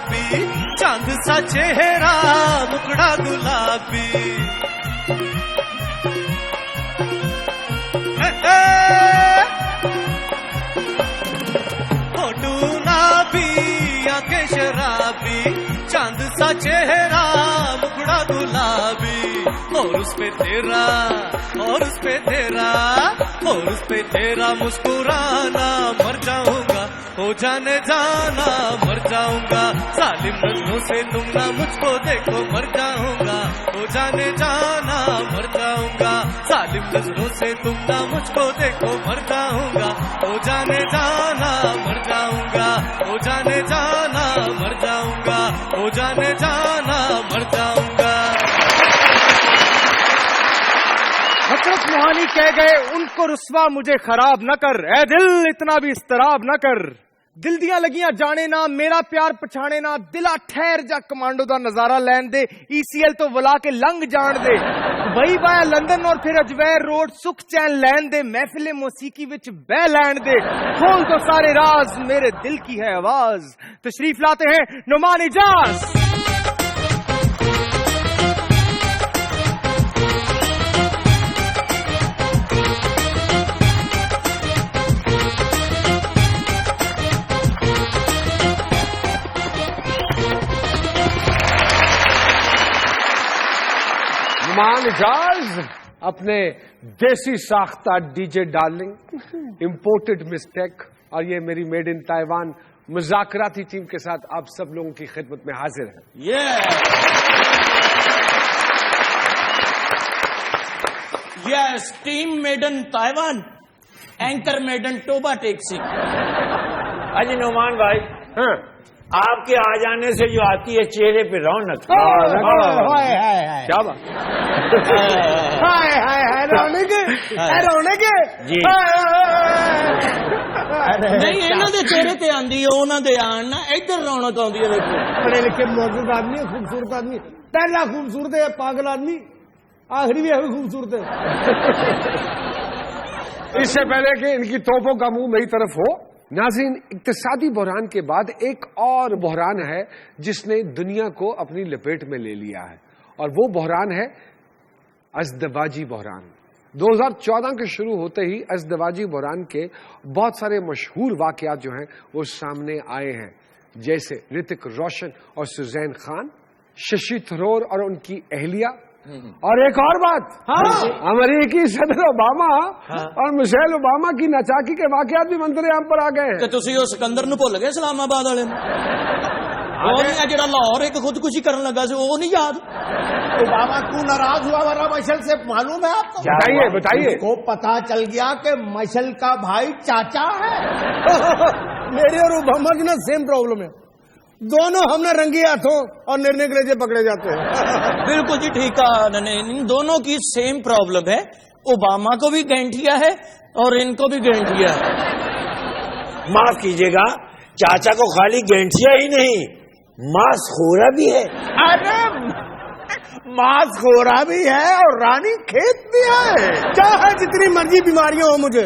शराबी, चांद सा चेहरा मुखड़ा गुलाबी। होठू ना भी आंखें शराबी, चांद सा चेहरा मुखड़ा गुलाबी। और उस पे तेरा, और उस पे तेरा, और उस पे तेरा मुस्कुराना, मर जाऊंगा हो जाने जाना, मर जाऊंगा। सालिम नजरों से तुम ना मुझको देखो, मर जाऊंगा हो जाने जाना, मर जाऊंगा। सालिम नजरों से तुम ना मुझको देखो, मर जाऊंगा हो जाने जाना, मर जाऊंगा हो जाने जाना, मर जाऊंगा हो जाने जाना, मर जाऊंगा। हजरत मोहानी कह गए उनको रुस्वा मुझे खराब न कर, ए दिल इतना भी इस्तराब न कर। दिल दियां लगियां जाने ना, मेरा प्यार पछाने ना, दिला ठहर जा कमांडो दा नजारा लैन दे, ECL तो वला के लंघ जान दे। वही बाया लंदन और फिर अजवैर रोड, सुख चैन लैन दे, महफिले मौसीकी विच बह लैन दे। खोल तो सारे राज, मेरे दिल की है आवाज। तशरीफ लाते हैं नुमान इजाज। नुमान इजाज अपने देसी साख्ता डीजे डार्लिंग, इंपोर्टेड मिस्टेक और ये मेरी मेड इन ताइवान मुज़ाकराती टीम के साथ आप सब लोगों की खिदमत में हाजिर है। Yes, team made in Taiwan, anchor made in Toba taxi. अजी नुमान भाई, हाँ। आपके आ जाने से जो आती है चेहरे पे रौनक, क्या बात, रौनक रौनक जी। नहीं, इन्हों के चेहरे ते आंदी है, उन्हों दे आन ना इधर रौनक आंदी है। देखो, पढ़े लिखे मौजूद आदमी, खूबसूरत आदमी, पहला खूबसूरत है पागल आदमी, आखिरी भी खूबसूरत है। इससे पहले कि इनकी तोपों का मुंह मेरी तरफ हो, नाज़रीन, इक्तिसादी बहरान के बाद एक और बहरान है जिसने दुनिया को अपनी लपेट में ले लिया है, और वो बहरान है अज़दवाजी बहरान। 2014 के शुरू होते ही अज़दवाजी बहरान के बहुत सारे मशहूर वाकयात जो हैं वो सामने आए हैं, जैसे ऋतिक रोशन और सुजैन खान, शशि थरूर और उनकी अहलिया, और एक और बात, अमेरिकी सदर ओबामा और मिशेल ओबामा की नचाकी के वाकयात भी मंतरेआम पर आ गए हैं। तुसी उस सिकंदर नूं भुल गए इस्लामाबाद वाले नूं? वो नहीं है जिहड़ा लाहौर एक खुदकुशी करन लगा सी, वो नहीं याद? ओबामा क्यों नाराज हुआ वाला मशल से मालूम है आपको? बताइए बताइए। को पता चल गया कि मशल का भाई चाचा है। मेरे और ओबामा की ना सेम प्रॉब्लम है, दोनों हमने रंगे हाथों और निर्णय के लिए पकड़े जाते हैं। बिल्कुल जी, ठीक है। इन दोनों की सेम प्रॉब्लम है, ओबामा को भी गैंठिया है और इनको भी गैंठिया है। माफ कीजिएगा, चाचा को खाली गेंठिया ही नहीं, मांसखोरा भी है। अरे मांसखोरा भी है और रानी खेत भी है। चाहे जितनी मर्जी बीमारियां हो मुझे,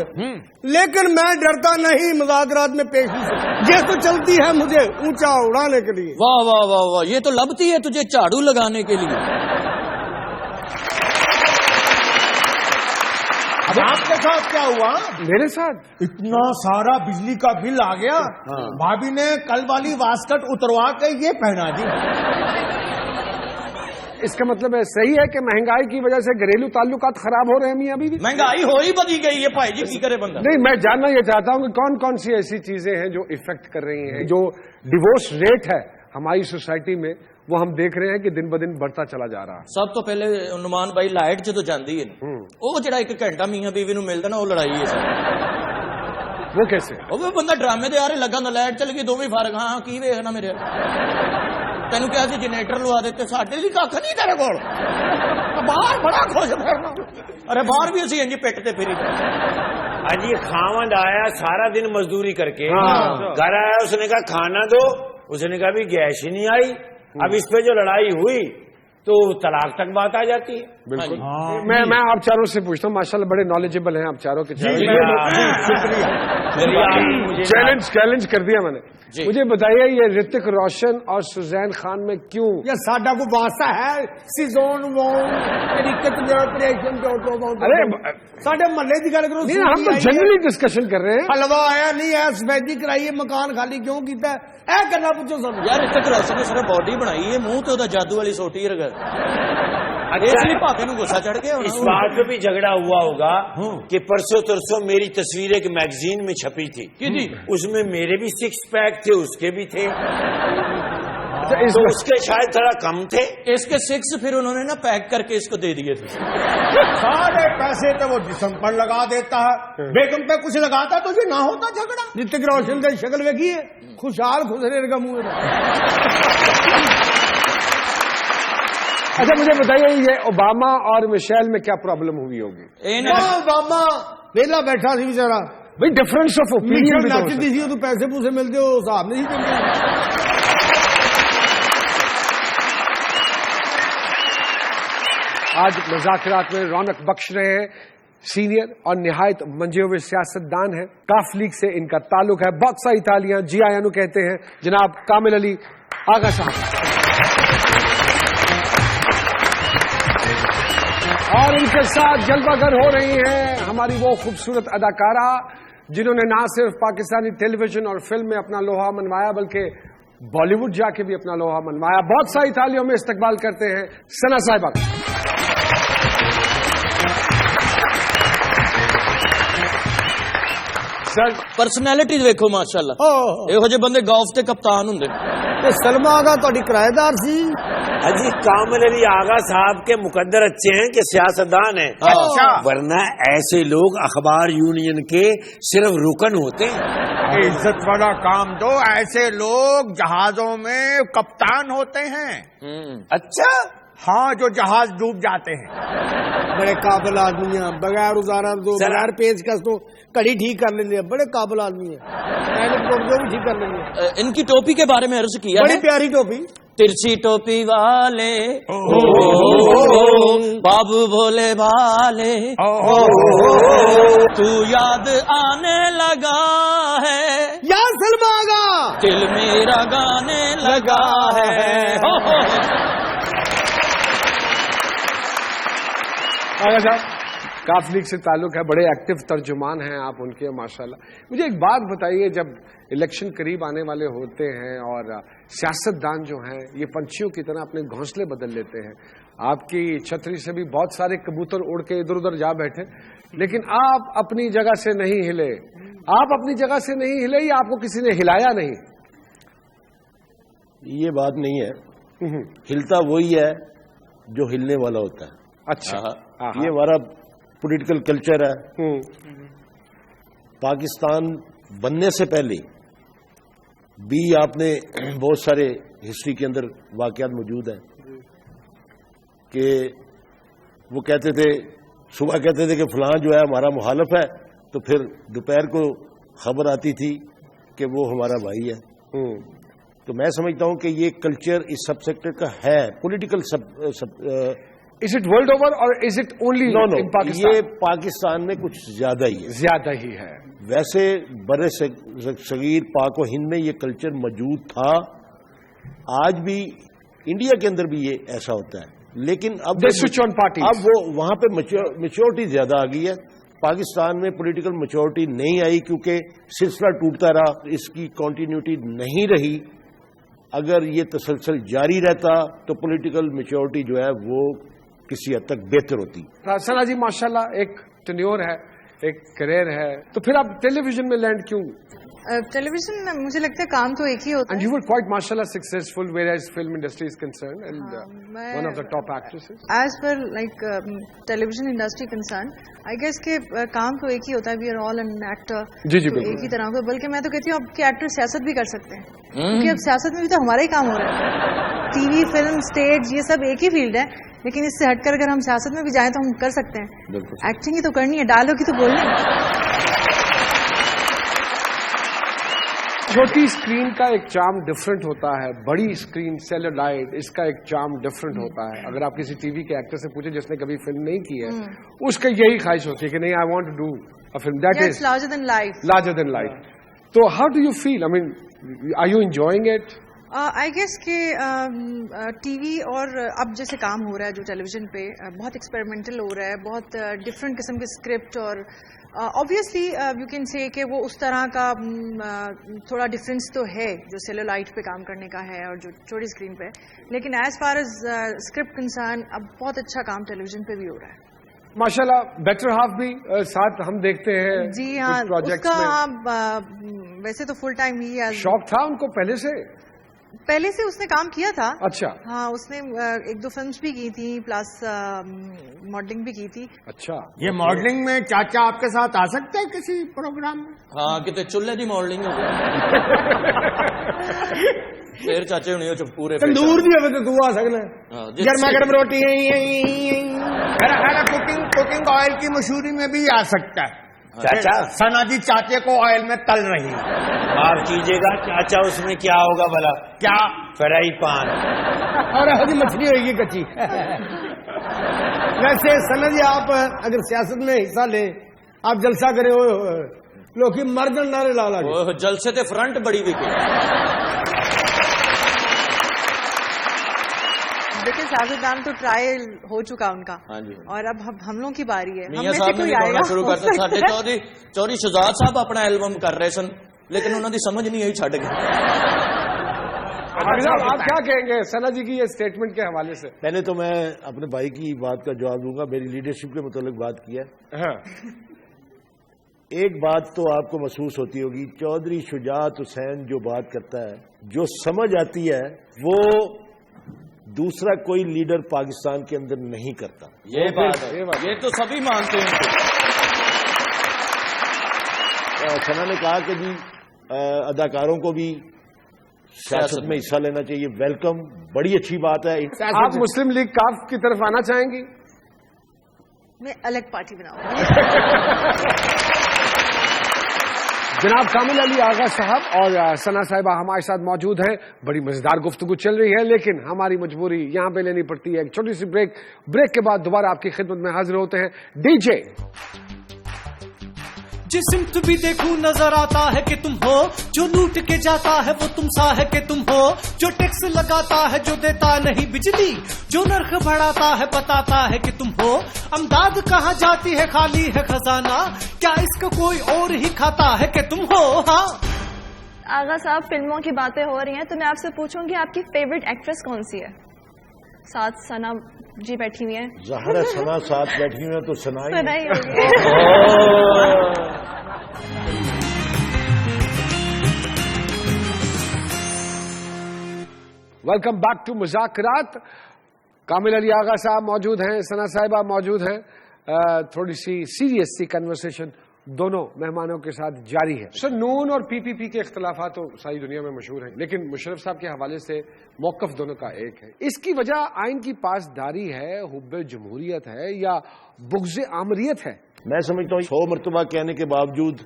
लेकिन मैं डरता नहीं मुज़ाकरात में पेशी से। ये तो चलती है मुझे ऊंचा उड़ाने के लिए। वाह वाह वाह वाह, ये तो लबती है तुझे झाड़ू लगाने के लिए। अब आपके साथ क्या हुआ? मेरे साथ इतना सारा बिजली का बिल आ गया, भाभी ने कल वाली वास्कट उतरवा के ये पहना दी। इसका मतलब है सही है कि महंगाई की वजह से घरेलू ताल्लुकात खराब हो रहे हैं मियां बीवी? महंगाई हो ही बदी गई है भाई जी, की करे बंदा? नहीं, मैं जानना ये चाहता हूं कि कौन कौन सी ऐसी चीजें हैं जो इफेक्ट कर रही हैं। जो डिवोर्स रेट है हमारी सोसाइटी में, वो हम देख रहे हैं कि दिन ब दिन बढ़ता चला जा रहा है। सब तो पहले नुमान भाई लाइट जो जाती है, वो जरा एक घंटा मियां बीवी नूं मिलदा ना, वो लड़ाई है सर। वो कैसे? वो बंदा ड्रामे दे यार लगा, लाइट चल गई, दोवें फर्क। हाँ की वेखना मेरे, तेन क्या जनरेटर लवा देते, साडे भी कख नहीं तेरे कोल। बाहर बड़ा खुश फिरना, अरे बाहर भी असीं इंज पिटते फिरी। अजी खावंद आया सारा दिन मजदूरी करके, घर आया, उसने कहा खाना दो, उसने कहा भी गैस ही नहीं आई। अब इस पे जो लड़ाई हुई तो तलाक तक बात आ जाती है। बिल्कुल। मैं आप चारों से पूछता हूँ, माशाल्लाह बड़े नॉलेजेबल हैं आप चारों के चारों। चैलेंज कर दिया मैंने। मुझे बताइए ये ऋतिक रोशन और सुजैन खान में क्यों या साडा को वास्ता है सीजन वन क्रिकेट ऑपरेशन अरे साडे महल्ले की गल करो। हम तो जनरली डिस्कशन कर रहे हैं। हलवा आया नहीं है, सफेदी कराई है, मकान खाली क्यों किया है गल्ला पूछो सब यार। ऋतिक रोशन ने सिर्फ बॉडी बनाई है, मुंह तो जादू वाली सोटी रख भाभी को गुस्सा चढ़ गया। इस बात पे भी झगड़ा हुआ होगा कि परसों तरसों मेरी तस्वीर एक मैगजीन में छपी थी, उसमें मेरे भी 6 पैक थे, उसके भी थे, तो उसके शायद थोड़ा कम थे। इसके 6 फिर उन्होंने ना पैक करके इसको दे दिए थे। सारे पैसे तो वो जिस्म पर लगा देता है, बेगम पे कुछ लगाता तो ये ना होता झगड़ा। ऋतिक रोशन की शक्ल देखी है, खुशहाल खुशरे का मुंह। अच्छा मुझे बताइए ये ओबामा और मिशेल में क्या प्रॉब्लम हुई होगी? ओबामा वेला बैठा सी बेचारा, भाई डिफरेंस ऑफ ओपिनियन नचती सी, तो पैसे पूसे मिलते हो हिसाब नहीं देते। आज मुज़ाकरात में रौनक बख्श रहे हैं सीनियर और निहायत मंजे हुए सियासतदान हैं। काफ लीग से इनका ताल्लुक है। बहुत सारी तालियां जी आयानू कहते हैं जनाब कामिल अली आगा साहब। और इनके साथ जलवागर हो रही हैं हमारी वो खूबसूरत अदाकारा जिन्होंने ना सिर्फ पाकिस्तानी टेलीविजन और फिल्म में अपना लोहा मनवाया बल्कि बॉलीवुड जाके भी अपना लोहा मनवाया। बहुत सारी तालियों में इस्तकबाल करते हैं सना साहिबा। सर पर्सनैलिटी देखो माशाल्लाह, ਇਹੋ ਜਿਹੇ ਬੰਦੇ ਗੌਲਫ ਤੇ ਕਪਤਾਨ ਹੁੰਦੇ। सलमा आगा ਤੁਹਾਡੀ किराएदार सी। अजी कामिल अली आगा साहब के मुकद्दर अच्छे हैं कि सियासतदान हैं, अच्छा वरना ऐसे लोग अखबार यूनियन के सिर्फ रुकन होते हैं। इज्जत वाला काम दो, ऐसे लोग जहाजों में कप्तान होते हैं। अच्छा हाँ, जो जहाज डूब जाते हैं। बड़े काबिल आदमी हैं, बगैर उजारा दो बगैर पेचकस तो कड़ी ठीक कर लेंगे। बड़े काबिल आदमी हैं, भी ठीक कर लेंगे। इनकी टोपी के बारे में अर्ज किया, बड़ी प्यारी टोपी। तिरछी टोपी वाले बाबू भोले भाले, तू याद आने लगा है यार सलमा आगा, दिल मेरा गाने लगा है। आगा साहब काफ लीग से ताल्लुक है, बड़े एक्टिव तर्जुमान हैं आप उनके माशाल्लाह। मुझे एक बात बताइए, जब इलेक्शन करीब आने वाले होते हैं और सियासतदान जो हैं ये पंछियों की तरह अपने घोंसले बदल लेते हैं, आपकी छतरी से भी बहुत सारे कबूतर उड़ के इधर उधर जा बैठे, लेकिन आप अपनी जगह से नहीं हिले। आप अपनी जगह से नहीं हिले या आपको किसी ने हिलाया नहीं? ये बात नहीं है, हिलता वही है जो हिलने वाला होता है। अच्छा, ये हमारा पॉलिटिकल कल्चर है। पाकिस्तान बनने से पहले भी आपने बहुत सारे हिस्ट्री के अंदर वाकयात मौजूद हैं कि वो कहते थे, सुबह कहते थे कि फलां जो है हमारा मुखालिफ है, तो फिर दोपहर को खबर आती थी कि वो हमारा भाई है। तो मैं समझता हूं कि ये कल्चर इस सब सेक्टर का है, political is it world over और is it only in Pakistan? ये पाकिस्तान में कुछ ज्यादा ही है। ज्यादा ही है। वैसे बड़े सगीर पाक व हिंद में ये कल्चर मौजूद था, आज भी इंडिया के अंदर भी ये ऐसा होता है, लेकिन अब वो वहां पे मैच्योरिटी ज्यादा आ गई है। पाकिस्तान में पॉलिटिकल मैच्योरिटी नहीं आई क्योंकि सिलसिला टूटता रहा, इसकी कंटिन्यूटी नहीं रही। अगर ये तसलसल जारी रहता तो पॉलिटिकल मैच्योरिटी जो है वो किसी हद तक बेहतर होती। सना जी माशाल्लाह एक टेन्योर है, एक करियर है, तो फिर आप टेलीविजन में लैंड क्यों? टेलीविजन में मुझे लगता है काम तो एक ही होता है। And you were quite mashallah successful whereas film industry is concerned and one of the top actresses. As per like television industry concerned, I guess के काम तो एक ही होता है। We are all an actor. जी जी तो बिल्कुल। एक ही तरह का, बल्कि मैं तो कहती हूँ अब के एक्टर सियासत भी कर सकते हैं, क्योंकि अब सियासत में भी तो हमारा ही काम हो रहा है। टीवी, फिल्म, स्टेज ये सब एक ही फील्ड है, लेकिन इससे हटकर अगर हम सियासत में भी जाएं तो हम कर सकते हैं। एक्टिंग ही तो करनी है, डायलॉग ही तो बोलनी है। छोटी स्क्रीन का एक चार्म डिफरेंट होता है, बड़ी स्क्रीन सेलुलाइट इसका एक चार्म डिफरेंट होता है. अगर आप किसी टीवी के एक्टर से पूछे जिसने कभी फिल्म नहीं की है, उसका यही ख्वाहिश होती है कि नहीं, I want to do a film that is larger than life. Larger than life. तो how do you feel? I mean, are you enjoying it? I guess कि टीवी और अब जैसे काम हो रहा है जो टेलीविजन पे बहुत एक्सपेरिमेंटल हो रहा है, बहुत डिफरेंट किस्म के स्क्रिप्ट, और ऑब्वियसली यू कैन से कि वो उस तरह का थोड़ा डिफरेंस तो है जो सेलुलाइट पे काम करने का है और जो छोटी स्क्रीन पे, लेकिन as far as script concern अब बहुत अच्छा काम टेलीविजन पे भी हो रहा है. माशाल्लाह. बेटर हाफ भी साथ हम देखते हैं जी हाँ, प्रोजेक्ट उसका में. वैसे तो फुल टाइम ही शौक था उनको पहले से उसने काम किया था. अच्छा. हाँ, उसने 1-2 फिल्म्स भी की थी, प्लस मॉडलिंग भी की थी. अच्छा. ये मॉडलिंग में चाचा आपके साथ आ सकते हैं किसी प्रोग्राम में? हाँ, कितने चुल्ले की मॉडलिंग हो गई. फिर चाचे होनी हो पूरे तंदूर भी हो तो तू आ सकना. गर्मा गर्म रोटी मेरा ख्याल है कुकिंग ऑयल की मशहूरी में भी आ सकता है. चाचा सना जी चाचे को ऑयल में तल रही है. माफ कीजिएगा चाचा, उसमें क्या होगा भला? क्या? फ्राई पान. और हरी मछली होगी कच्ची. वैसे सना जी, आप अगर सियासत में हिस्सा लें, आप जलसा करें, लोग की मर्दन नारे ला ला. जलसे ते फ्रंट बड़ी विके. देखिए, साजिदान तो ट्रायल हो चुका उनका. हाँ जी. और अब हम लोगों की बारी है. मियां साहब ने गाना शुरू करते साडे चौधरी शहजाद साहब अपना एल्बम कर रहे सन, लेकिन उन्होंने समझ नहीं आई, छड़ गए. आप क्या कहेंगे सना जी की ये स्टेटमेंट के हवाले से? पहले तो मैं अपने भाई की बात का जवाब दूंगा. मेरी लीडरशिप के मुतालिक बात किया. हाँ. एक बात तो आपको महसूस होती होगी, चौधरी शुजात हुसैन जो बात करता है, जो समझ आती है, वो दूसरा कोई लीडर पाकिस्तान के अंदर नहीं करता. ये बात है, ये तो सभी मानते हैं. सना ने कहा कि जी अदाकारों को भी सियासत में हिस्सा लेना चाहिए. वेलकम, बड़ी अच्छी बात है. आप मुस्लिम लीग काफ की तरफ आना चाहेंगी? मैं अलग पार्टी बनाऊंगी. जनाब कामिल अली आगा साहब और सना साहिबा हमारे साथ मौजूद हैं. बड़ी मजेदार गुफ्तगू चल रही है, लेकिन हमारी मजबूरी यहां पे लेनी पड़ती है. एक छोटी सी ब्रेक के बाद दोबारा आपकी खिदमत में हाजिर होते हैं. डीजे. जिस सिमत भी देखूं नजर आता है कि तुम हो, जो लूट के जाता है वो तुम सा है कि तुम हो, जो टैक्स लगाता है जो देता नहीं बिजली, जो नर्ख बढ़ाता है बताता है कि तुम हो. अमदाद कहाँ जाती है खाली है खजाना, क्या इसका कोई और ही खाता है कि तुम हो. हाँ आगा साहब, फिल्मों की बातें हो रही हैं तो मैं आपसे पूछूंगी आपकी फेवरेट एक्ट्रेस कौन सी है? साथ सना जी बैठी हुई है. ज़ाहिर सना साथ बैठी हुई है तो सना ही होगी. Welcome back to Muzakarat. Kamil Ali Agha sahab मौजूद हैं, सना साहिबा मौजूद हैं. थोड़ी सी सीरियस सी कन्वर्सेशन दोनों मेहमानों के साथ जारी है. सर, नून और पीपीपी के इख्तलाफात तो सारी दुनिया में मशहूर हैं, लेकिन मुशर्रफ साहब के हवाले से मौक़िफ़ दोनों का एक है. इसकी वजह आइन की पासदारी है, हुब्बे जमहूरियत है, या बुग़्ज़े आमरियत है? मैं समझता हूँ 100 मरतबा कहने के बावजूद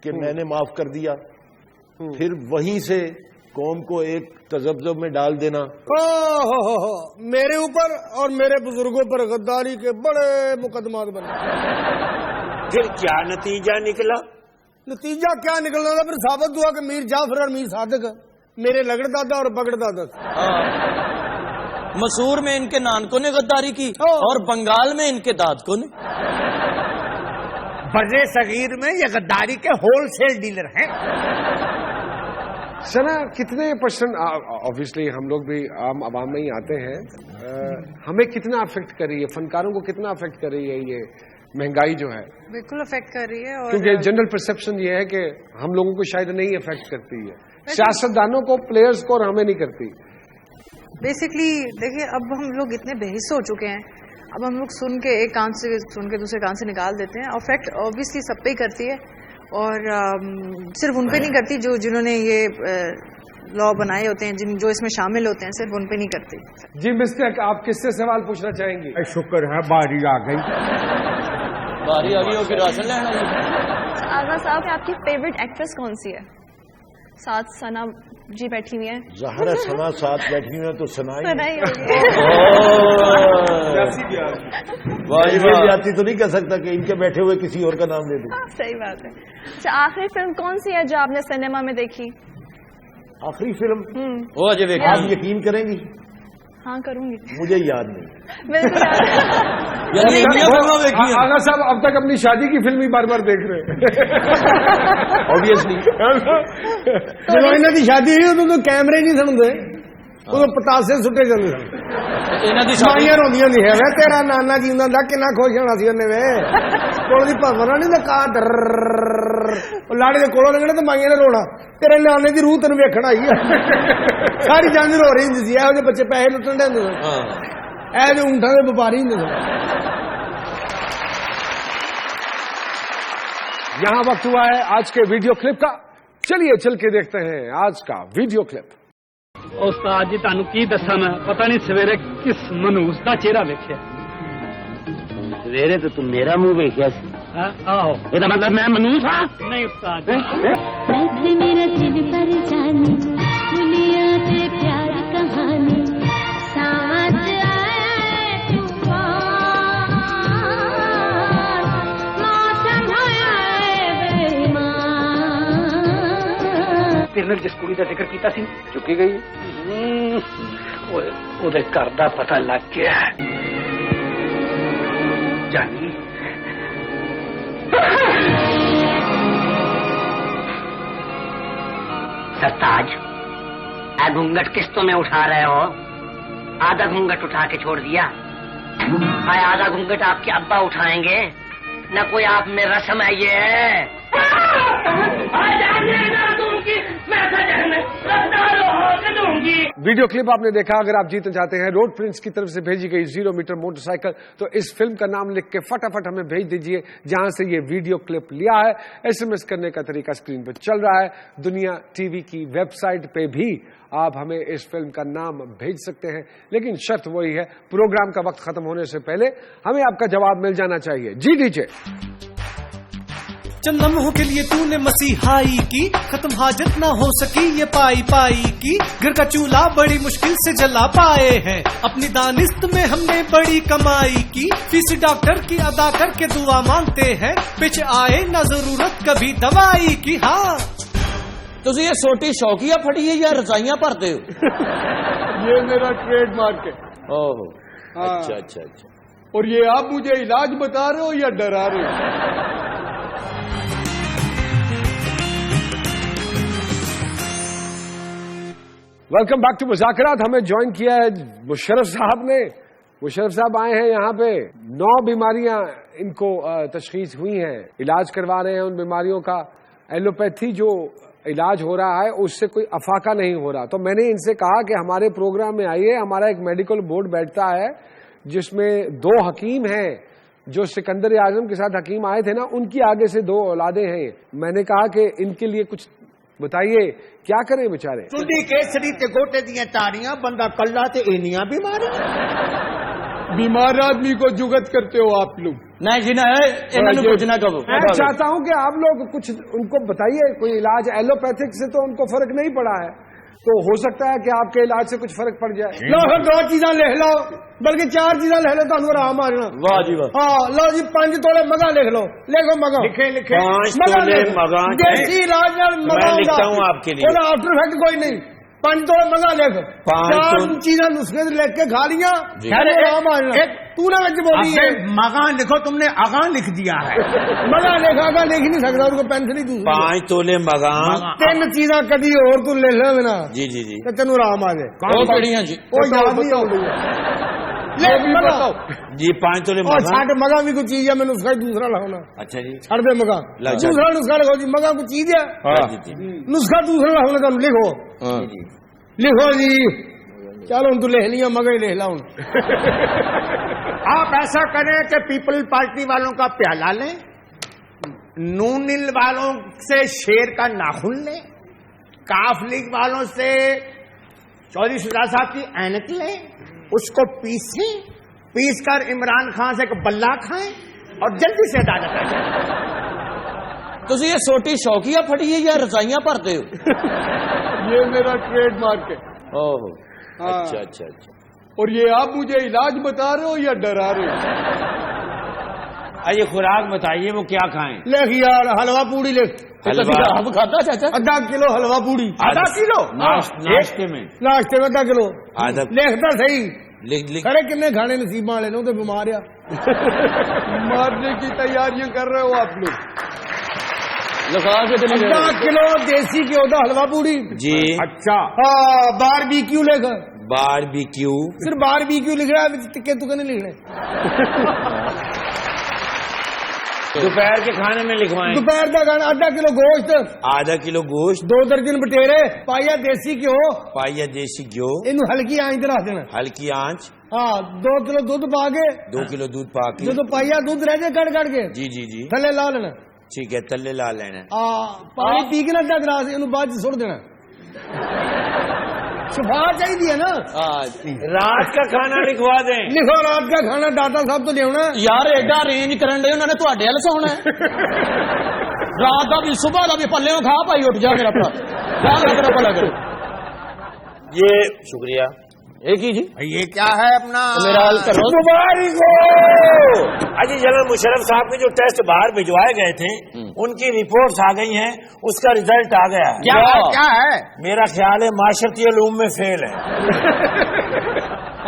कि मैंने माफ कर दिया, फिर वहीं से कौम को एक तजब्जुब में डाल देना. मेरे ऊपर और मेरे बुजुर्गों पर गद्दारी के बड़े मुकदमात बने. फिर क्या नतीजा निकला? नतीजा क्या निकलना था? फिर साबित हुआ कि मीर जाफर और मीर सादिक मेरे लगड़ दादा और बगड़ दादा. मसूर में इनके नानकों ने गद्दारी की और बंगाल में इनके दादकों ने. बर्रे सगीर में ये गद्दारी के होलसेल डीलर हैं. सना, कितने परसेंट, ऑब्वियसली हम लोग भी आम आवाम में ही आते हैं, हमें कितना अफेक्ट कर रही है, फनकारों को कितना अफेक्ट कर रही है ये महंगाई जो है? बिल्कुल अफेक्ट कर रही है. और क्योंकि जनरल परसेप्शन ये है कि हम लोगों को शायद नहीं अफेक्ट करती है, सियासतदानों को, प्लेयर्स को, और हमें नहीं करती. बेसिकली देखिए, अब हम लोग इतने बेहिस हो चुके हैं, अब हम लोग सुन के एक कान से सुन के दूसरे कान से निकाल देते हैं. अफेक्ट ऑब्वियसली सब पे ही करती है, और सिर्फ उन पे नहीं करती जिन्होंने ये लॉ बनाए होते हैं, जो इसमें शामिल होते हैं, सिर्फ उन पे नहीं करती. जी मिस्टर, आप किससे सवाल पूछना चाहेंगी? शुक्र है बारी आ गई. बारी आ गई हो कि राशन लेना. आगा साहब, आपकी फेवरेट एक्ट्रेस कौन सी है? साथ सना जी बैठी हुई हैं। ज़हरा सना साथ बैठी हुई है तो सना ही आती तो नहीं कह सकता कि इनके बैठे हुए किसी और का नाम ले दूं। सही बात है। अच्छा, आखिरी फिल्म कौन सी है जो आपने सिनेमा में देखी? आखिरी फिल्म वो अजय आप यकीन करेंगे? हाँ करूंगी। मुझे याद नहीं। बिल्कुल आगा साहब अब तक अपनी शादी की फिल्म ही बार बार देख रहे हैं। ऑब्वियसली ਜਦੋਂ ਇਹਨਾਂ ਦੀ ਸ਼ਾਦੀ ਹੋਈ ਉਦੋਂ ਤਾਂ ਕੈਮਰੇ ਨਹੀਂ ਸੁਣਦੇ, ਉਦੋਂ ਪਤਾਸੇ ਸੁੱਟੇ ਜਾਂਦੇ ਸਨ। ਇਹਨਾਂ ਦੀ ਮਾਈਆਂ ਰੋਂਦੀਆਂ ਨਹੀਂ ਹੈ ਵੇ ਤੇਰਾ ਨਾਨਾ ਜੀ ਹੁੰਦਾ ਕਿੰਨਾ ਖੁਸ਼ ਹੋਣਾ ਸੀ ਉਹਨੇ ਵੇ ਕੋਲ ਦੀ ਭਵਨਾ ਨਹੀਂ ਤਾਂ ਕਾ ਉਹ ਲਾੜੇ ਦੇ ਕੋਲੋਂ ਲੰਘਣਾ ਤੇ ਮਾਈਆਂ ਨੇ ਰੋਣਾ, ਤੇਰੇ ਨਾਨੇ ਦੀ ਰੂਹ ਤੈਨੂੰ ਵੇਖਣ ਆਈ ਆ। ਸਾਰੀ ਜੰਗ ਰੋ ਰਹੀ ਹੁੰਦੀ ਸੀ, ਇਹੋ ਜਿਹੇ ਬੱਚੇ ਪੈਸੇ ਲੁੱਟਣ ਦੇ ਹੁੰਦੇ ਸਨ, ਇਹੋ ਜਿਹੇ ਊਂਠਾਂ ਦੇ ਵਪਾਰੀ ਹੁੰਦੇ ਸਨ। यहाँ वक्त हुआ है आज के वीडियो क्लिप का। चलिए चल के देखते हैं आज का वीडियो क्लिप। उस्ताद जी ਤੁਹਾਨੂੰ ਕੀ ਦੱਸਾਂ ਮੈਂ, ਪਤਾ ਨਹੀਂ ਸਵੇਰੇ ਕਿਸ ਮਨੂਸ ਦਾ ਚਿਹਰਾ ਵੇਖਿਆ। ਸਵੇਰੇ ਤਾਂ ਤੂੰ ਮੇਰਾ ਮੂੰਹ ਵੇਖਿਆ ਸੀ। ਆਹੋ, ਇਹਦਾ ਮਤਲਬ ਮੈਂ ਮਨੂਸ ਹਾਂ? ਨਹੀਂ ਉਸਤਾਦ ਜੀ। मेरा दिल पर जाने दुनिया से प्यार कहानी साथ आए तूफान मौसम आया बेईमान। ਤੇਰੇ ਨਾਲ ਜਿਸ ਕੁੜੀ ਦਾ ਜ਼ਿਕਰ ਕੀਤਾ ਸੀ चुकी गई ਉਹਦੇ ਘਰ ਦਾ ਪਤਾ ਲੱਗ ਗਿਆ। ਜਾਨੀ सरताज, घूंघट किस्तों में उठा रहे हो? आधा घूंघट उठा के छोड़ दिया। आधा घूंघट आपके अब्बा उठाएंगे, न कोई आप में रस्म है ये। वीडियो क्लिप आपने देखा। अगर आप जीतना चाहते हैं रोड प्रिंस की तरफ से भेजी गई 0 मीटर मोटरसाइकिल, तो इस फिल्म का नाम लिख के फटाफट हमें भेज दीजिए जहां से ये वीडियो क्लिप लिया है। एसएमएस करने का तरीका स्क्रीन पर चल रहा है। दुनिया टीवी की वेबसाइट पे भी आप हमें इस फिल्म का नाम भेज सकते हैं, लेकिन शर्त वही है, प्रोग्राम का वक्त खत्म होने से पहले हमें आपका जवाब मिल जाना चाहिए। जी डीजे। चंद लम्हों के लिए तूने मसीहाई की, खत्म हाजत ना हो सकी ये पाई पाई की। घर का चूल्हा बड़ी मुश्किल से जला पाए हैं, अपनी दानिश्त में हमने बड़ी कमाई की। फीस डॉक्टर की अदा करके दुआ मांगते हैं, पिछ आए ना जरूरत कभी दवाई की। हाँ ਤੁਸੀਂ ਇਹ ਛੋਟੀ ਸ਼ੌਕੀਆ ਫੜੀ ਹੈ ਜਾਂ ਰਜ਼ਾਈਆਂ ਭਰਦੇ ਹੋ? ये मेरा ट्रेडमार्क है। ओहो, हाँ। अच्छा अच्छा अच्छा। और ये आप मुझे इलाज बता रहे हो या डरा रहे हो? Welcome back to Muzakarat. हमें ज्वाइन किया है मुशर्रफ साहब ने। मुशर्रफ साहब आए हैं यहाँ पे। 9 बीमारियां इनको तशखीस हुई हैं, इलाज करवा रहे हैं उन बीमारियों का। एलोपैथी जो इलाज हो रहा है उससे कोई अफाका नहीं हो रहा। तो मैंने इनसे कहा कि हमारे प्रोग्राम में आइए। हमारा एक मेडिकल बोर्ड बैठता है जिसमें 2 हकीम हैं, जो सिकंदर आजम के साथ हकीम आए थे ना, उनकी आगे से 2 औलादे हैं। मैंने कहा कि इनके लिए कुछ बताइए, क्या करें बेचारे। चुंडी केसरी ते गोटे दियां ताड़ियां, बंदा कल्ला ते इनियां बीमारियां। बीमार आदमी को जुगत करते हो आप लोग। नहीं जी नहीं, इन्होंने कुछ ना कहो। मैं चाहता हूं कि आप लोग कुछ उनको बताइए कोई इलाज। एलोपैथिक से तो उनको फर्क नहीं पड़ा है, तो हो सकता है कि आपके इलाज से कुछ फर्क पड़ जाए। लो फिर 2 चीज़ां लिख लो, बल्कि 4 चीज़ां लिख लो, तुहानू आराम आ जाना। वाह जी वाह। हाँ लो जी, 5 तोले मगा लिख लो। लिखो मगा, लिखे लिखे 5 तोले मगा। देसी इलाज नाल मगा मैं लिखता हूँ आपके लिए। ओदा आफ्टर इफेक्ट कोई नहीं। 5 तोले मगा लिख। 4 चीज़ां नुस्खे लिख के खा लिया, आराम आ जाना। तू ना बच बोली है मगा लिखो, तुमने आगा लिख दिया है। मगा लिख, आगा लिख नहीं सकता, उनको पेंशन ही दूसरी। 5 तोले मगा। 3 चीज़ां कदी और तू ले ले ना, जी जी जी। तो तेनू आराम आ जाए। वो केड़ियां जी? वो याद नहीं आउंदी ले बताओ जी। 5 तोले और मगा। छाट मगा भी कोई चीज है, मैं नुस्खा दूसरा लाऊंगा। अच्छा जी, छड़ दे मगा, दूसरा नुस्खा लिखो जी। मगा कोई चीज है, नुस्खा दूसरा लाऊंगा। तुम लिखो लिखो जी। चलो हूं तू लिख लिया, मगा ही लिख ला हूं। आप ऐसा करें कि पीपल पार्टी वालों का प्याला लें, नून नील वालों से शेर का नाखून लें, काफ लीग वालों से चौधरी शुजा साहब की ऐनक लें, उसको पीसें, पीस कर इमरान खान से एक बल्ला खाएं और जल्दी से अदालत आ जाए। تسی یہ سوٹی شوقیہ پھڑی ہے یا رضائیاں بھرتے ہو؟ یہ میرا ٹریڈ مارک ہے. اوہ اچھا اچھا اچھا. اور یہ آپ مجھے علاج بتا رہے ہو یا ڈرا رہے ہو؟ یہ خوراک بتائیے وہ کیا کھائیں؟ لکھ یار حلوہ پوڑی لکھ. آپ کھاتا چاچا؟ آدھا کلو حلوہ پوڑی. آدھا کلو ناشتے میں ناشتے میں آدھا کلو. آدھا لکھتا صحیح. لکھ ارے کنے کھانے نصیب والے نے تو بیمار آ. مارنے کی تیاریاں کر رہے ہو آپ لوگ. لگا کے آدھا کلو دیسی گھیو دا حلوہ پوڑی. جی. اچھا ہاں باربیکیو لکھ. باربیکیو صرف باربیکیو لکھ رہا ہے, ٹکے تو نہیں لکھنے. دوپہر کے کھانے میں لکھوائیں. دوپہر کا کھانا آدھا کلو گوشت. آدھا کلو گوشت. 2 درجن بٹیرے. پائیا دیسی گھیو. پائیا دیسی گھیو. یہ ہلکی آنچ رکھ دینا. ہلکی آنچ. ہاں 2 کلو دودھ پا کے. 2 کلو دودھ پا کے. جو پائیا دودھ رہ جائے کٹ کے. جی جی جی. تھلے لا لینا. ٹھیک ہے تلے لا لینا. پانی پی کے نا آدھا گلاس یہ بعد سٹ دینا. شفا چاہیے نا. رات کا کھانا لکھوا دیں. لکھو رات کا کھانا ڈاٹا صاحب تو لیا یار ایڈا ارینج کرن دے انہوں نے تھوڑے ہل سونا رات کا بھی صبح کا بھی پلے کھا پائی اٹھ جا میرا پلا کرو. یہ شکریہ. ایک ہی جی یہ کیا ہے اپنا میرا حل کرو. اجی جنرل مشرف صاحب کے جو ٹیسٹ باہر بھجوائے گئے تھے ان کی رپورٹس آ گئی ہیں, اس کا ریزلٹ آ گیا. کیا ہے؟ میرا خیال ہے معاشرتی علوم میں فیل ہے.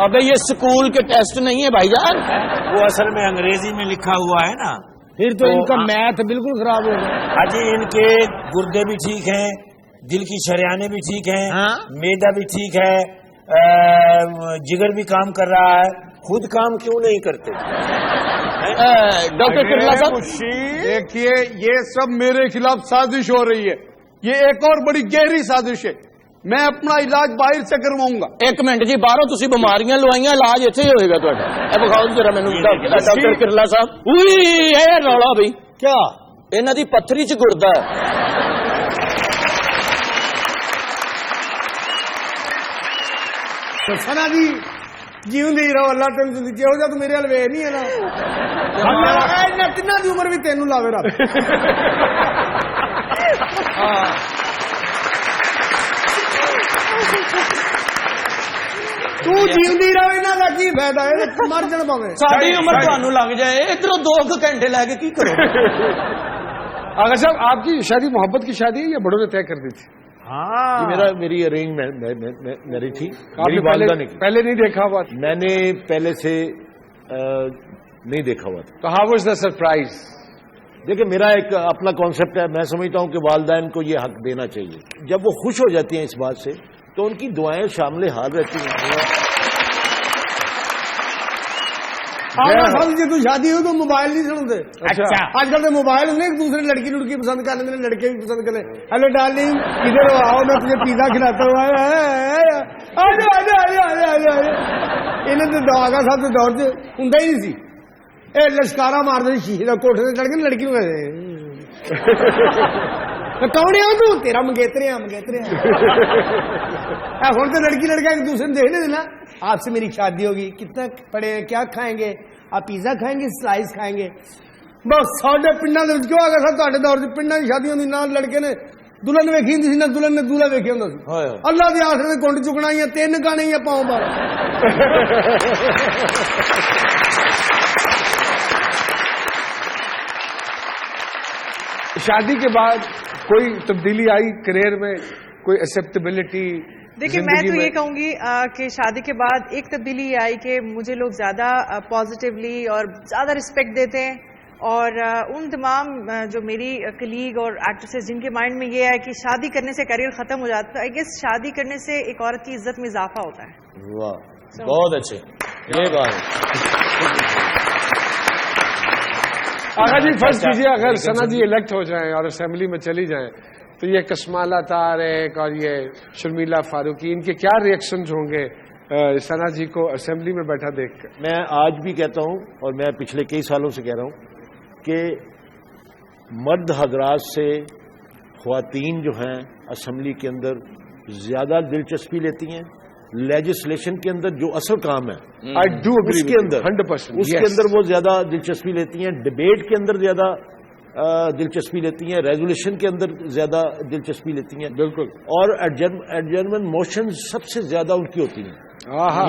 ابے یہ اسکول کے ٹیسٹ نہیں ہے بھائی جان, وہ اصل میں انگریزی میں لکھا ہوا ہے نا. پھر تو ان کا میتھ بالکل خراب ہو گیا. اجی ان کے گردے بھی ٹھیک ہیں, دل کی شریانیں بھی ٹھیک ہیں, میدا بھی ٹھیک ہے, جگر بھی کام کر رہا ہے. خود کام کیوں نہیں کرتے؟ ڈاکٹر کرلا صاحب دیکھیے یہ سب میرے خلاف سازش ہو رہی ہے. یہ ایک اور بڑی گہری سازش ہے. میں اپنا علاج باہر سے کرواؤں گا. ایک منٹ جی, باہروں تسی بیماریاں لوائیاں, علاج اتنے ہی ہوئے گا تھوڑا. بخاؤ ذرا مینوں ڈاکٹر کرلا صاحب. اے رولا بھائی کیا انہاں دی پتھری چ گردا ہے. سنا جی جیون دے رہو اللہ تین دیتی ہو جا تو میرے حل ویر نہیں ہے نا. تین کی عمر بھی تینوں لاوے رب. تو جیون دی رہو انہاں دا کی فائدہ ہے, مر جان پاوے. ساری عمر تانوں لگ جائے, ادھروں 2 گھنٹے لے کے کی کرو. آغا صاحب آپ کی شادی محبت کی شادی ہے یا بڑوں نے طے کر دی تھی؟ میری ارینج میری تھی. میری والدہ نے پہلے نہیں دیکھا ہوا؟ میں نے پہلے سے نہیں دیکھا ہوا تھا. تو ہاؤ واز دا سرپرائز؟ دیکھیں میرا ایک اپنا کانسیپٹ ہے. میں سمجھتا ہوں کہ والدین کو یہ حق دینا چاہیے. جب وہ خوش ہو جاتی ہیں اس بات سے تو ان کی دعائیں شامل حال رہتی ہیں. جی تو شادی ہو تو موبائل نہیں سنتے. اچھا آج کل تو موبائل ہونے ایک دوسرے لڑکی لڑکی پسند کر لیتے, لڑکے بھی پسند کرے. ہیلو ڈارلنگ ادھر آؤ میں تجھے پیزا کھلاتا ہوں. انہیں تو آگا صاحب تو دور سے ہوں ہی نہیں سی. اے لشکارا مار دے شیشے کا کوٹھے سے چڑھ کے لڑکی کون ہے تو تیرا منگیترے ہوں تو لڑکی لڑکا ایک دوسرے دیکھنے دینا. آپ سے میری شادی ہوگی, کتنا پڑے, کیا کھائیں گے آپ؟ پیزا کھائیں گے, سلائس کھائیں گے. بس ساڈے پنڈا کیوں آ گیا سر تے دور سے پنڈا کی شادی ہوتی نہ لڑکے نے دلہن ویکھی ہوتی سی نہ دلہن نے دولہا ویکھیا ہوندا سی. اللہ دے آسرے تے کنڈ چکنا ہی 3 گانے ہی پاؤں بار. شادی کے بعد کوئی تبدیلی آئی کریئر میں, کوئی ایکسیپٹیبلٹی؟ دیکھیں میں تو یہ کہوں گی کہ شادی کے بعد ایک تبدیلی یہ آئی کہ مجھے لوگ زیادہ پازیٹیولی اور زیادہ رسپیکٹ دیتے ہیں, اور ان تمام جو میری کلیگ اور ایکٹریسز جن کے مائنڈ میں یہ ہے کہ شادی کرنے سے کیریئر ختم ہو جاتا ہے, آئی گیس شادی کرنے سے ایک عورت کی عزت میں اضافہ ہوتا ہے. واہ بہت اچھے, یہ بات. آغا جی فرض کیجیے اگر ثنا جی الیکٹ ہو جائیں اور اسمبلی میں چلی جائیں تو یہ کسمالا طارق اور یہ شرمیلا فاروقی, ان کے کیا ریئیکشنز ہوں گے ثنا جی کو اسمبلی میں بیٹھا دیکھ کر؟ میں آج بھی کہتا ہوں اور میں پچھلے کئی سالوں سے کہہ رہا ہوں کہ مرد حضرات سے خواتین جو ہیں اسمبلی کے اندر زیادہ دلچسپی لیتی ہیں. لیجسلیشن کے اندر جو اصل کام ہے اس کے اندر 100% اس کے اندر وہ زیادہ دلچسپی لیتی ہیں. ڈبیٹ کے اندر زیادہ دلچسپی لیتی ہیں, ریزولوشن کے اندر زیادہ دلچسپی لیتی ہیں. بالکل. اور ایڈجرمنٹ موشن سب سے زیادہ ان کی ہوتی ہیں.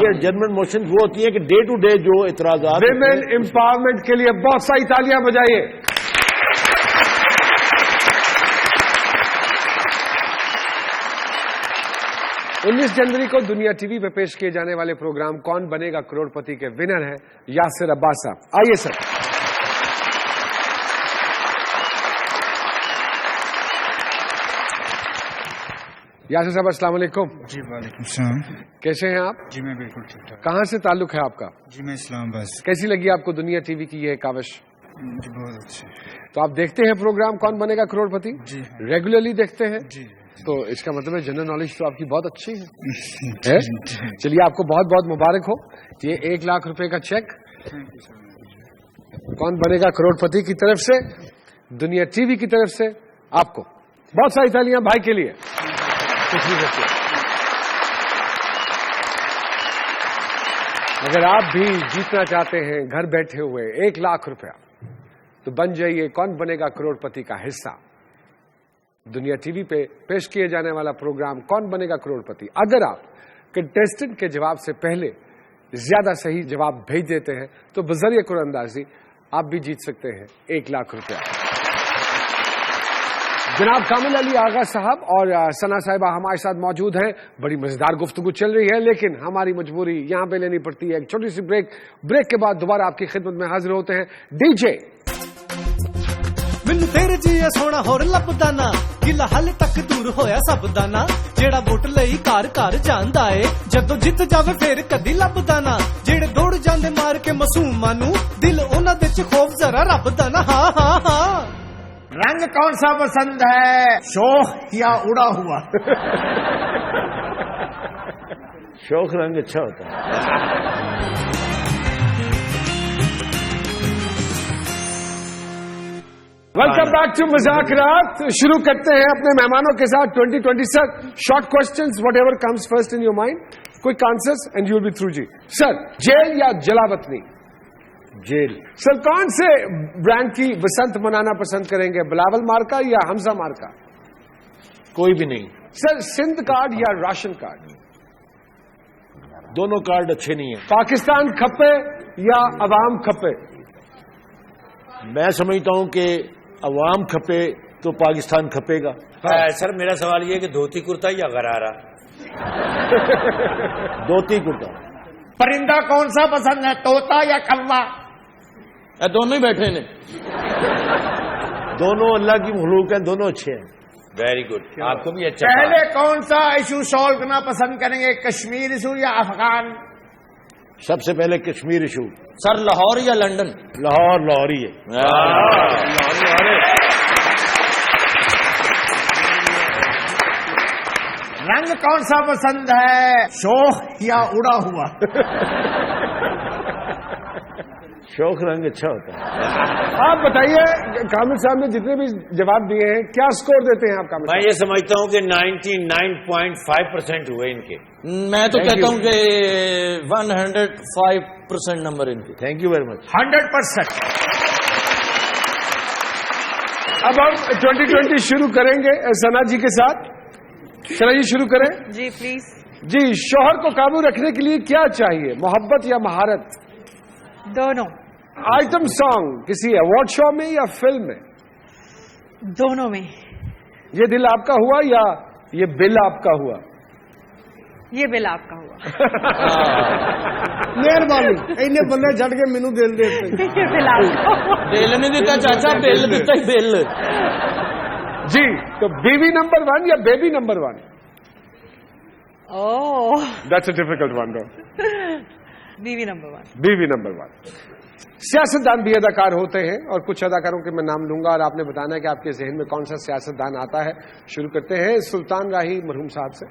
یہ ایڈجرمنٹ موشن وہ ہوتی ہیں کہ ڈے ٹو ڈے جو اعتراضات. ویمن امپاورمنٹ کے لیے بہت ساری تالیاں بجائیے. 19 جنوری کو دنیا ٹی وی پہ پیش کیے جانے والے پروگرام کون بنے گا کروڑ پتی کے ونر ہیں یاسر عباس صاحب. آئیے سر. یاسر صاحب السلام علیکم. جی وعلیکم السلام. کیسے ہیں آپ؟ جی میں بالکل ٹھیک ٹھاک. کہاں سے تعلق ہے آپ کا؟ جی میں اسلام آباد. کیسی لگی آپ کو دنیا ٹی وی کی یہ کاوش؟ جی بہت اچھی. تو آپ دیکھتے ہیں پروگرام کون بنے گا کروڑ پتی؟ جی ریگولرلی دیکھتے ہیں؟ جی. تو اس کا مطلب ہے جنرل نالج تو آپ کی بہت اچھی ہے. چلیے آپ کو بہت بہت مبارک ہو. یہ 1 لاکھ روپے کا چیک کون بنے گا کروڑ پتی کی طرف سے دنیا ٹی وی کی طرف سے آپ کو. بہت ساری تالیاں بھائی کے لیے. اگر آپ بھی جیتنا چاہتے ہیں گھر بیٹھے ہوئے 1 لاکھ روپیہ تو بن جائیے کون بنے گا کروڑ پتی کا حصہ. دنیا ٹی وی پہ پیش کیے جانے والا پروگرام کون بنے گا کروڑ پتی. اگر آپ کنٹیسٹنٹ کے جواب سے پہلے زیادہ صحیح جواب بھیج دیتے ہیں تو بذریعہ قرعہ اندازی آپ بھی جیت سکتے ہیں 1 لاکھ روپیہ. جناب کامل علی آغا صاحب اور ثنا صاحبہ ہمارے ساتھ موجود ہیں. بڑی مزیدار گفتگو چل رہی ہے لیکن ہماری مجبوری یہاں پہ لینی پڑتی ہے ایک چھوٹی سی بریک کے بعد دوبارہ آپ کی خدمت میں حاضر ہوتے ہیں. ڈی جے ਮੈਨੂੰ ਤੇਰੇ ਜੀਆ ਸੋਹਣਾ ਹੋਰ ਲੱਭਦਾ ਨਾ ਗਿਲਾ ਹਾਲੇ ਤੱਕ ਦੂਰ ਹੋਇਆ ਸਭ ਦਾ ਨਾ ਜਿਹੜਾ ਵੋਟ ਲਈ ਘਰ ਘਰ ਜਾਂਦਾ ਏ ਜਦੋਂ ਜਿੱਤ ਜਾਵੇ ਫੇਰ ਕਦੀ ਲੱਭਦਾ ਨਾ ਜਿਹੜੇ ਦੌੜ ਜਾਂਦੇ ਮਾਰ ਕੇ ਮਾਸੂਮਾਂ ਨੂੰ ਦਿਲ ਉਹਨਾਂ ਦੇ ਚ ਖੌਫ ਜ਼ਰਾ ਰੱਬ ਦਾ ਨਾ ਹਾਂ ਹਾਂ ਹਾਂ. रंग कौन सा पसंद है, शोख या उड़ा हुआ? शौक रंग अच्छा होता है. Welcome back to Muzakarat. शुरू करते हैं अपने मेहमानों के साथ 2020 sir. Short questions whatever comes first in your mind. Quick answers and you will be through. जी सर, जेल या जलावतनी? जेल. सर कौन से ब्रांड की बसंत मनाना पसंद करेंगे, बिलावल मार्का या हमजा मार्का? कोई भी नहीं. सर सिंध कार्ड या राशन कार्ड? दोनों कार्ड अच्छे नहीं हैं. पाकिस्तान खपे या अवाम खपे? मैं समझता हूं कि अवाम खपे तो पाकिस्तान खपेगा. सर मेरा सवाल ये है कि धोती कुर्ता या गरारा? धोती कुर्ता. परिंदा कौन सा पसंद है, तोता या कौवा? दोनों ही बैठे ने. दोनों अल्लाह की मखलूक हैं, दोनों अच्छे हैं. Very good. आपको भी अच्छा. पहले कौन सा इशू सॉल्व करना पसंद करेंगे, कश्मीर इशू या अफगान? सबसे पहले कश्मीर इशू. सर लाहौर या लंदन? लाहौर ही है. रंग कौन सा पसंद है, शोख या उड़ा हुआ? शौक रंग अच्छा होता है. आप बताइए कामिल साहब ने जितने भी जवाब दिए हैं क्या स्कोर देते हैं आप कामिल? मैं ये समझता हूं कि 99.5% हुए इनके. मैं तो कहता हूं कि 105% नंबर इनके. Thank you very much. 100%. अब हम 2020 शुरू करेंगे सना जी के साथ. सना जी शुरू करें. जी प्लीज. जी, शौहर को काबू रखने के लिए क्या चाहिए, मोहब्बत या महारत? दोनों. आइटम सॉन्ग किसी अवार्ड शो में या फिल्म में? दोनों में. ये दिल आपका हुआ या ये बिल आपका हुआ? ये बिल आपका हुआ. मेहरबानी इन्ने बंदे जड़ के मैनू दिल दे ये बिल आपका हुआ. बिल नहीं देता चाचा, बिल देता ही बिल. जी, तो बीवी नंबर 1 या baby number 1? Oh that's a difficult one. बीवी नंबर 1. बीवी नंबर 1. सियासतदान भी अदाकार होते हैं और कुछ अदाकारों के मैं नाम लूंगा और आपने बताना है कि आपके जहन में कौन सा सियासतदान आता है. शुरू करते हैं सुल्तान राही मरहूम साहब से.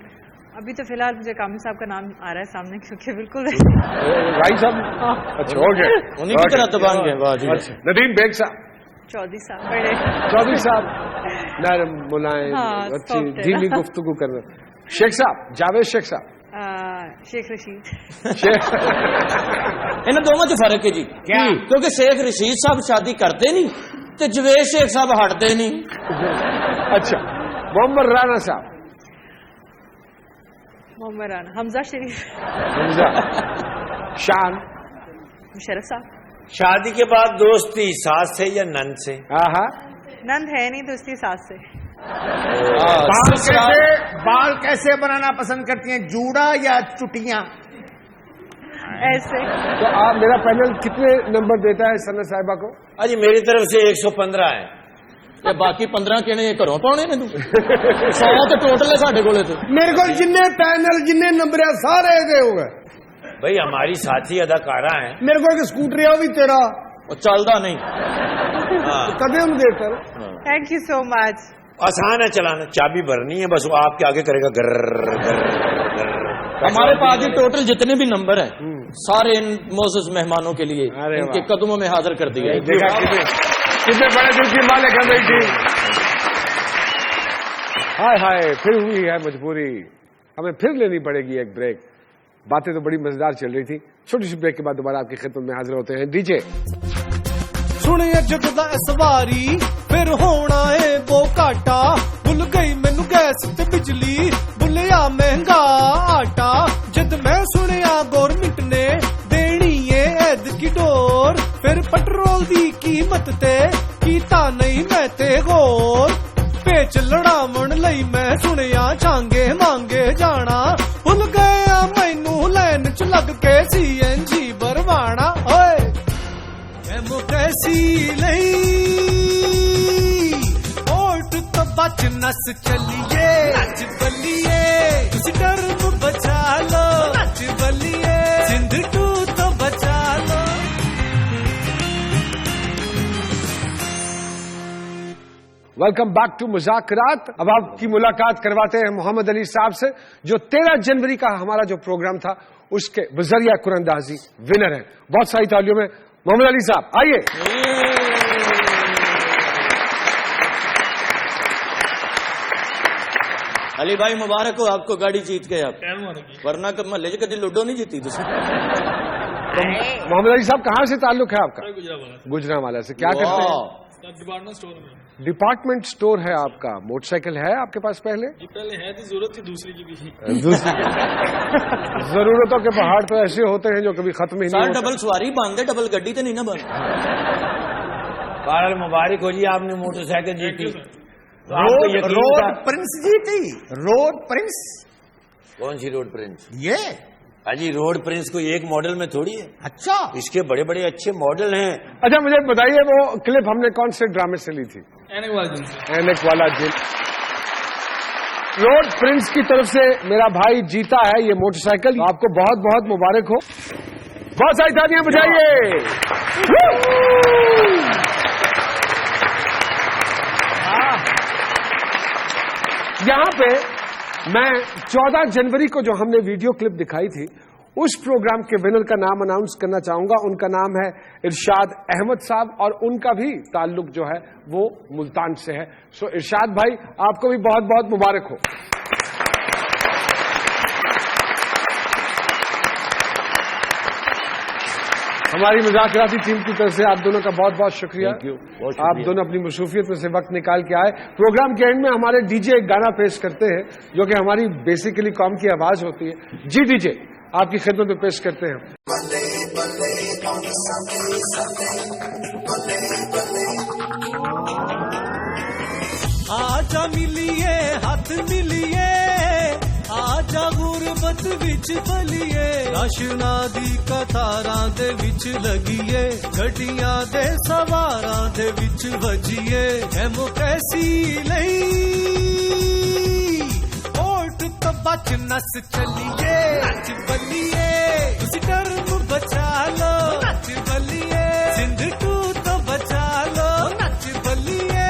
अभी तो फिलहाल मुझे कामिल साहब का नाम आ रहा है सामने क्योंकि बिल्कुल राही साहब. अच्छा हो गए, उन्हीं की तरह दबान गए. अच्छा, नदीम बेग साहब. चौधरी साहब बड़े. चौधरी साहब नरम मुलायम अच्छी धीमी गुफ्तगू कर रहे. शेख साहब, जावेद शेख साहब. शेख रशीद. इन्हें दोनों च फर्क है जी. क्या? क्योंकि शेख रशीद साहब शादी करते नहीं تے جوید شیخ صاحب ہٹتے نہیں. اچھا محمد رانا صاحب. محمد رانا. حمزہ شریف. حمزہ. شان. مشرف صاحب. شادی کے بعد دوستی ساس سے یا نند سے؟ نند ہے نہیں تو اس کی ساس سے. بال کیسے بنانا پسند کرتی ہیں, جوڑا یا چٹیاں؟ ایسے. تو آپ میرا پینل کتنے نمبر دیتا ہے ثنا صاحبہ کو؟ جی میری طرف سے 115 ہے. باقی 15 کہنے یہ گھروں پاؤنے نے 100 تو ٹوٹل ہے ساڈے کولے. میرے کو جن پینل جن نمبر ہے سارے دے ہوئے. بھائی ہماری ساتھی اداکارہ ہیں. میرے کو ایک اسکوٹر ہے وہ بھی تیرا چلتا نہیں. قدم دیتا. تھینک یو سو مچ. آسان ہے چلانا, چابی بھرنی ہے بس, وہ آپ کے آگے کرے گا گر گر گر. ہمارے پاس جو ٹوٹل جتنے بھی نمبر ہیں سارے ان معزز مہمانوں کے لیے ان کے قدموں میں حاضر کر دیے. کتنے بڑے دل کی مالک ہے بھائی جی. ہائے ہائے پھر ہوئی ہے مجبوری, ہمیں پھر لینی پڑے گی ایک بریک. باتیں تو بڑی مزیدار چل رہی تھی. چھوٹی سی بریک کے بعد دوبارہ آپ کی خدمت میں حاضر ہوتے ہیں. ڈی جے سنیا جب دا سواری پھر ہونا ہے وہ کاٹا, بھول گئی مینو گیس تے بجلی, بھولیا مہنگا آٹا. جد میں سنیا گورنمنٹ نے دینی ہے عید کی ڈور, پھر پٹرول دی قیمت تے کیتا نہیں میں تے غور. پیچ لڑاون لئی میں سنیا چانگے مانگے جانا, بھول گیا مینو لائن چ لگ کے CNG بھروانا. اوئے ڈیموکریسی لئی ووٹ تو بچ نس چلیے, نچ بلیے تسی ٹرم بچا لو, نچ بلیے سندھ ٹو تو بچا لو. ویلکم بیک ٹو مذاکرات. اب آپ کی ملاقات کرواتے ہیں محمد علی صاحب سے, جو 13 جنوری کا ہمارا جو پروگرام تھا اس کے بذریعہ قرآندازی ونر ہیں. بہت ساری تالیوں میں محمد علی صاحب آئیے. علی بھائی مبارک ہو آپ کو, گاڑی جیت گئے آپ, ورنہ محلے سے کدی لوڈو نہیں جیتی تھی. محمد علی صاحب کہاں سے تعلق ہے آپ کا؟ گجرانوالا سے. کیا کرتے ہیں؟ ڈپارٹمنٹ سٹور ہے آپ کا. موٹر سائیکل ہے آپ کے پاس پہلے؟ پہلے ہے تو ضرورت تھی دوسری کی بھی. ضرورتوں کے پہاڑ تو ایسے ہوتے ہیں جو کبھی ختم ہی نہیں. ڈبل سواری باندھے, ڈبل گڈی تو نہیں نا بند. بہرحال مبارک ہو جی, آپ نے موٹر سائیکل جیتی. روڈ پرنس جیتی. Road prince. کون سی روڈ پرنس؟ یہ جی روڈ پرنس کو ایک ماڈل میں تھوڑی ہے. اچھا, اس کے بڑے بڑے اچھے ماڈل ہیں. اچھا مجھے بتائیے وہ کلپ ہم نے کون سے ڈرامے سے لی تھی؟ اینک والا جن. روڈ پرنس کی طرف سے میرا بھائی جیتا ہے یہ موٹر سائیکل. آپ کو بہت بہت مبارک ہو. بہت ساری تالیاں بجائیے. یہاں پہ میں 14 جنوری کو جو ہم نے ویڈیو کلپ دکھائی تھی اس پروگرام کے ونر کا نام اناؤنس کرنا چاہوں گا. ان کا نام ہے ارشاد احمد صاحب, اور ان کا بھی تعلق جو ہے وہ ملتان سے ہے. سو ارشاد بھائی آپ کو بھی بہت بہت مبارک ہو. ہماری مذاکراتی ٹیم کی طرف سے آپ دونوں کا بہت بہت شکریہ. آپ دونوں اپنی مصروفیت میں سے وقت نکال کے آئے. پروگرام کے اینڈ میں ہمارے ڈی جے ایک گانا پیش کرتے ہیں جو کہ ہماری بیسیکلی قوم کی آواز ہوتی ہے. جی ڈی جے آپ کی خدمت میں پیش کرتے ہیں. آجا ملیے ہاتھ ملیے, آجا غربت وچ پلیے, راشنا دی قطاراں دے وچ لگیے, گڈیاں دے سواراں دے وچ وجیے. ڈیموکریسی لئی ووٹ تو بچ نس چلیے, نچ بلیے تسی ٹرم بچا لو, نچ بلیے سندھ ٹو تو بچا لو, نچ بلیے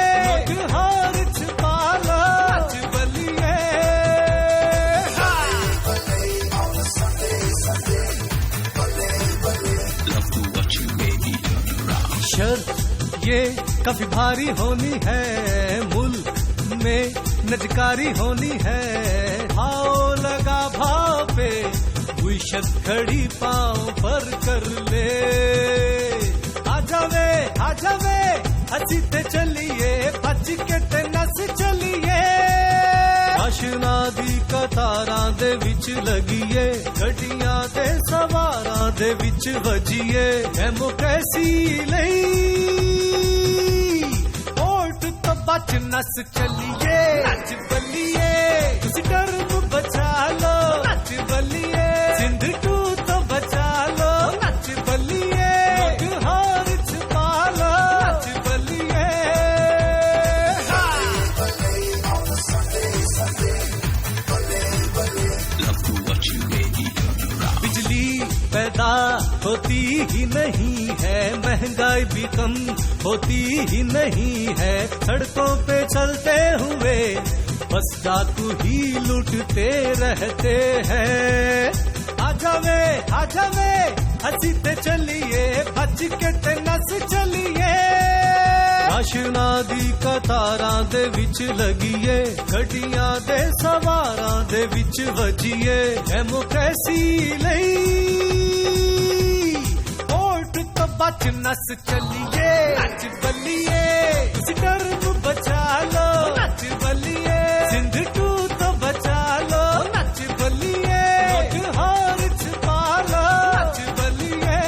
ہار چھپا لو, نچ بلیے. شرط یہ کبھی بھاری ہونی ہے, ملک میں نجکاری ہونی ہے. بھاؤ لگا بھاؤ پہ ہوئی شت کھڑی پاؤں پر کر لے. آ جاوے हसीते चलिए भज के ते नस चलिए आशना दी कतारां दे विच लगिए गड्डियां ते सवारां दे विच वजिए डेमोक्रेसी लई वोट तो बच नस चलिए नच बलिए तुसी टर्म बचा लो नच बलिए सिंध टू तो बचा लो नच बलिए हार छुपा लो नच बलिए बिजली पैदा होती ही नहीं है महंगाई भी कम होती ही नहीं है सड़कों पे चलते हुए बस डाकू ही लूटते रहते हैं आजा वे हसीते चलिए भज के ते नस चलिए आशना दी कतारां दे विच लगिए गड्डियां दे सवारां दे विच वजिए डेमोक्रेसी लई वोट तो बच नस चलिए नच बलिए तुसी टर्म बचा लो नच बलिए सिंध टू तो बचा लो नच बलिए हार छुपा लो नच बलिए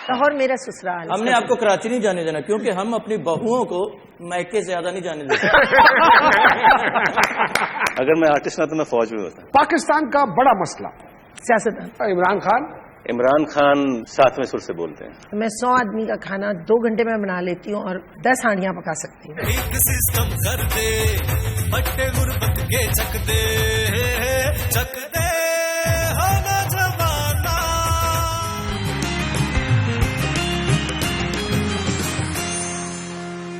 लाहौर मेरा ससुराल। हमने आपको कराची नहीं जाने देना क्योंकि हम अपनी बहुओं को मैके से ज्यादा नहीं जाने देते। अगर मैं आर्टिस्ट ना तो मैं फौज में होता। पाकिस्तान का बड़ा मसला सियासत। इमरान खान 7वें सुर से बोलते हैं। मैं 100 आदमी का खाना 2 घंटे में बना लेती हूँ और 10 हांडियां पका सकती हूँ। एक सिस्टम कर दे बट्टे गुरबत के चक दे